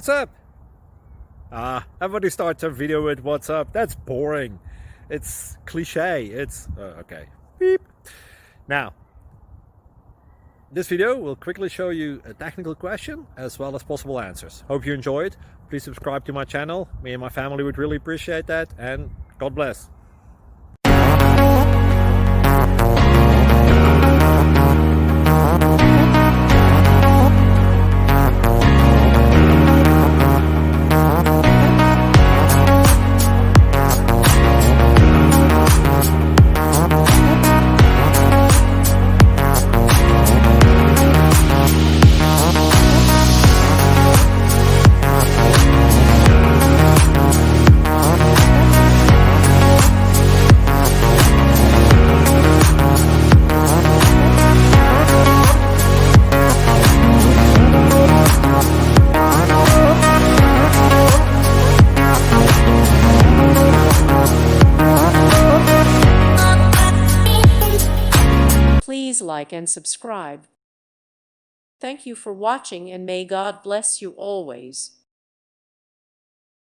what's up? Everybody starts a video with what's up. That's boring. It's cliche. It's okay. Beep. Now, this video will quickly show you a technical question as well as possible answers. Hope you enjoy it. Please subscribe to my channel. Me and my family would really appreciate that, and God bless. Please like and subscribe. Thank you for watching, and may God bless you always.